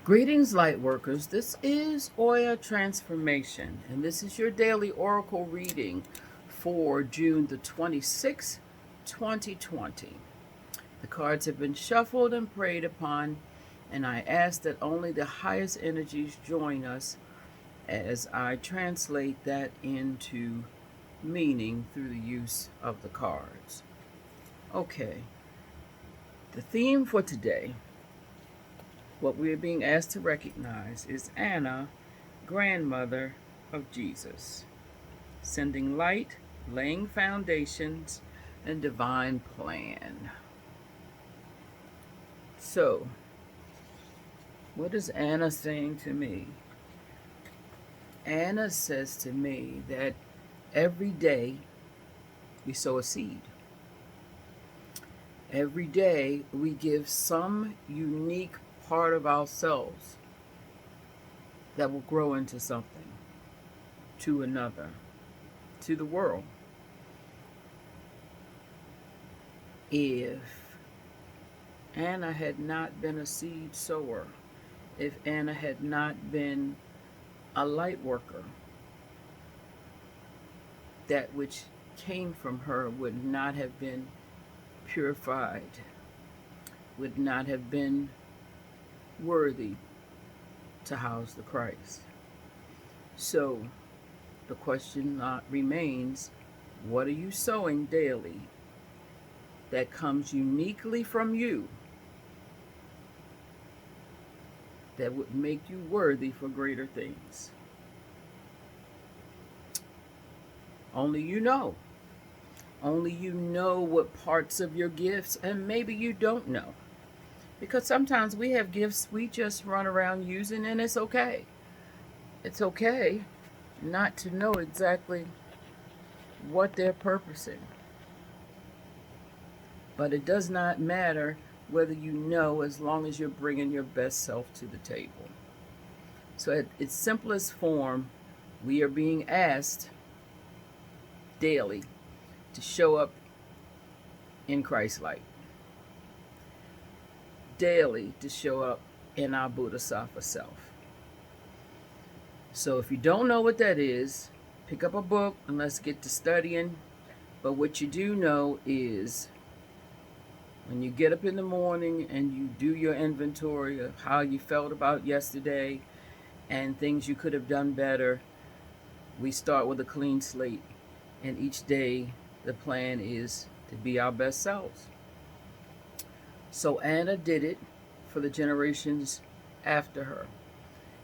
Greetings, light workers. This is Oya Transformation, and this is your daily oracle reading for June the 26th, 2020. The cards have been shuffled and prayed upon, and I ask that only the highest energies join us as I translate that into meaning through the use of the cards. Okay, the theme for today, what we are being asked to recognize, is Anna, grandmother of Jesus, sending light, laying foundations, and divine plan. So, what is Anna saying to me? Anna says to me that every day we sow a seed. Every day we give some unique part of ourselves that will grow into something, to another, to the world. If Anna had not been a seed sower, if Anna had not been a light worker, that which came from her would not have been purified, would not have been worthy to house the Christ. So the question remains, what are you sowing daily that comes uniquely from you that would make you worthy for greater things? Only you know. Only you know what parts of your gifts, and maybe you don't know. Because sometimes we have gifts we just run around using, and it's okay. It's okay not to know exactly what they're purposing. But it does not matter whether you know, as long as you're bringing your best self to the table. So at its simplest form, we are being asked daily to show up in Christ light. Daily to show up in our Bodhisattva self. So if you don't know what that is, pick up a book and let's get to studying. But what you do know is, when you get up in the morning and you do your inventory of how you felt about yesterday and things you could have done better, we start with a clean slate. And each day the plan is to be our best selves. So Anna did it for the generations after her.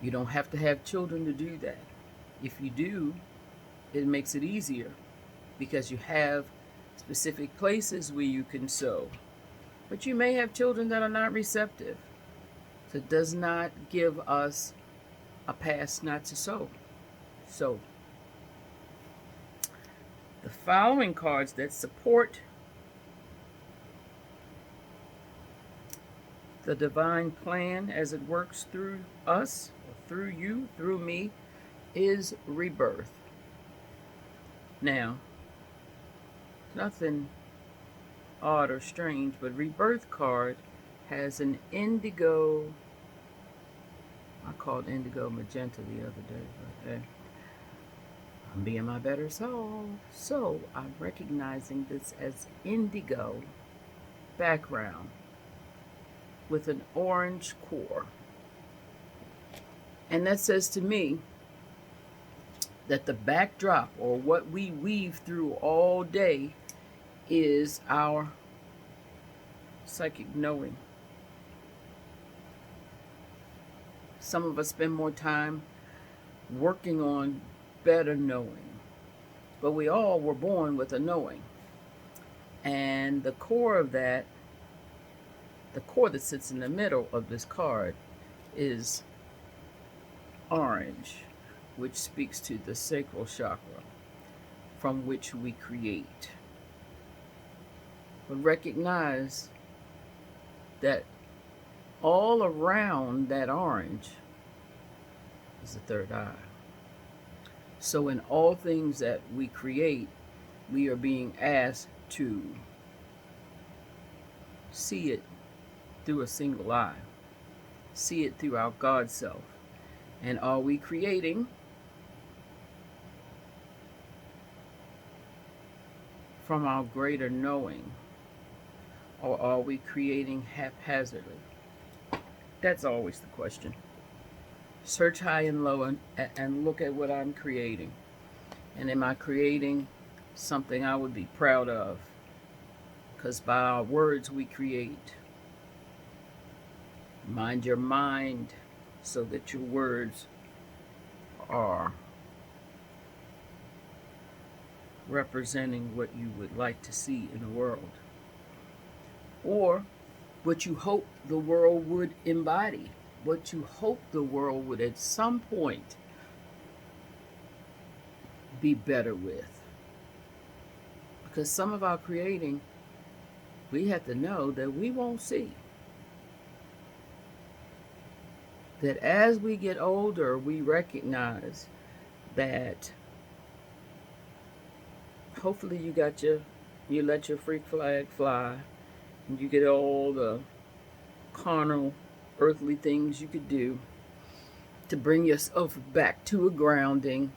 You don't have to have children to do that. If you do, it makes it easier because you have specific places where you can sow. But you may have children that are not receptive. So it does not give us a pass not to sow. So the following cards that support the divine plan as it works through us, or through you, through me, is rebirth. Now, nothing odd or strange, but rebirth card has an indigo, I called indigo magenta the other day, but I'm being my better self. So I'm recognizing this as indigo background with an orange core. And that says to me that the backdrop, or what we weave through all day, is our psychic knowing. Some of us spend more time working on better knowing, but we all were born with a knowing. And the core of that, the core that sits in the middle of this card, is orange, which speaks to the sacral chakra from which we create. But recognize that all around that orange is the third eye. So in all things that we create, we are being asked to see it through a single eye. see it through our God self. And are we creating from our greater knowing, or are we creating haphazardly? That's always the question. Search high and low and look at what I'm creating. And am I creating something I would be proud of? Because by our words we create. Mind your mind so that your words are representing what you would like to see in the world, or what you hope the world would embody, what you hope the world would at some point be better with. Because some of our creating, we have to know that we won't see. That as we get older, we recognize that hopefully you let your freak flag fly, and you get all the carnal, earthly things you could do to bring yourself back to a grounding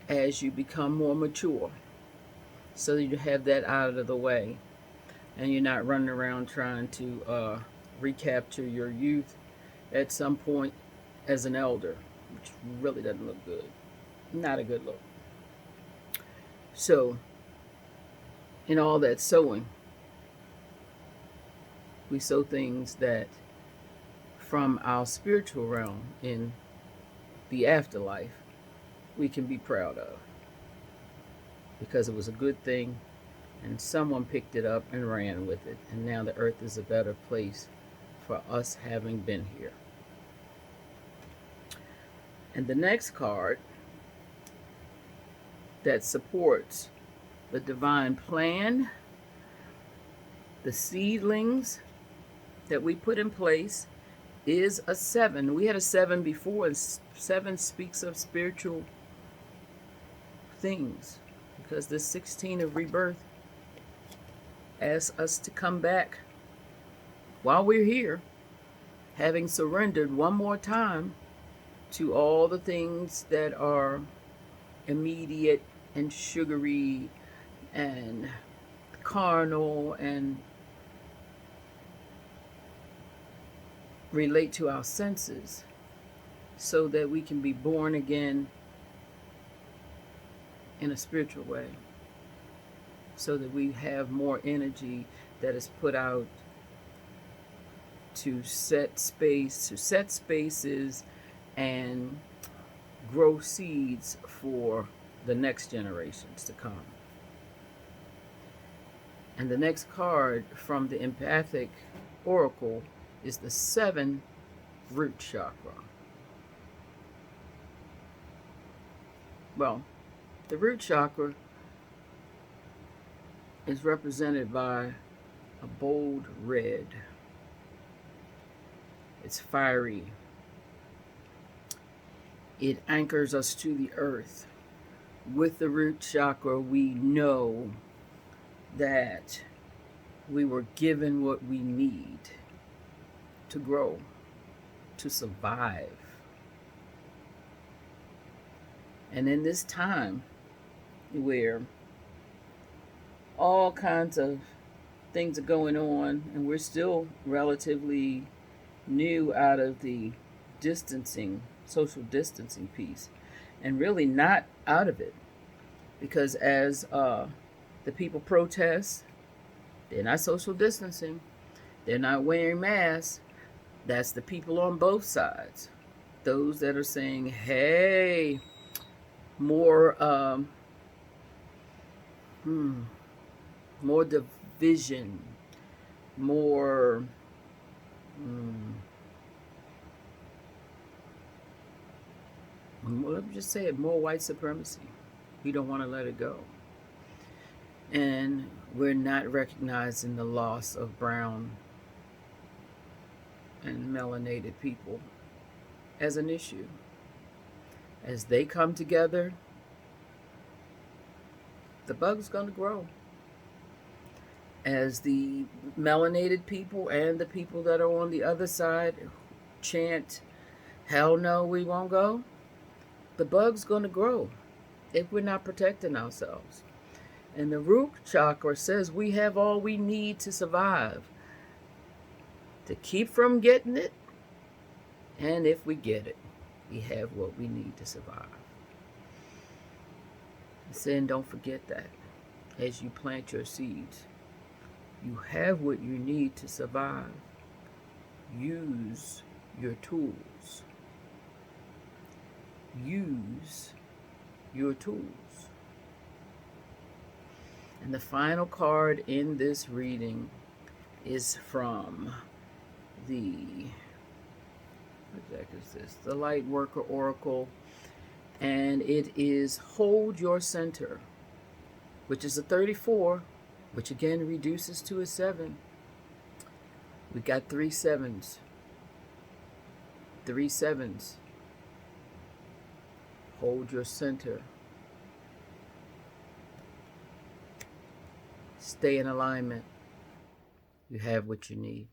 as you become more mature, so that you have that out of the way, and you're not running around trying to recapture your youth at some point as an elder, which really doesn't look good. Not a good look. So, in all that sowing, we sow things that from our spiritual realm in the afterlife we can be proud of, because it was a good thing and someone picked it up and ran with it, and now the earth is a better place for us having been here. And the next card that supports the divine plan, the seedlings that we put in place, is a 7. We had a 7 before, and 7 speaks of spiritual things, because the 16 of rebirth asks us to come back while we're here, having surrendered one more time to all the things that are immediate and sugary and carnal and relate to our senses, so that we can be born again in a spiritual way, so that we have more energy that is put out to set spaces and grow seeds for the next generations to come. And the next card from the empathic oracle is the 7 root chakra. Well, the root chakra is represented by a bold red. It's fiery. It anchors us to the earth. With the root chakra, we know that we were given what we need to grow, to survive. And in this time where all kinds of things are going on, and we're still relatively new out of the social distancing piece, and really not out of it, because as the people protest, they're not social distancing, they're not wearing masks. That's the people on both sides. Those that are saying, hey, more division, more let me just say it, more white supremacy. We don't want to let it go. And we're not recognizing the loss of brown and melanated people as an issue. As they come together, the bug's going to grow. As the melanated people and the people that are on the other side chant, hell no, we won't go, the bug's going to grow if we're not protecting ourselves. And the root chakra says we have all we need to survive, to keep from getting it. And if we get it, we have what we need to survive. And don't forget that as you plant your seeds. You have what you need to survive. Use your tools. Use your tools. And the final card in this reading is from what the heck is this? The Light Worker Oracle. And it is Hold Your Center, which is a 34, which again reduces to a 7. We got 3 sevens. 3 sevens. Hold your center. Stay in alignment. You have what you need.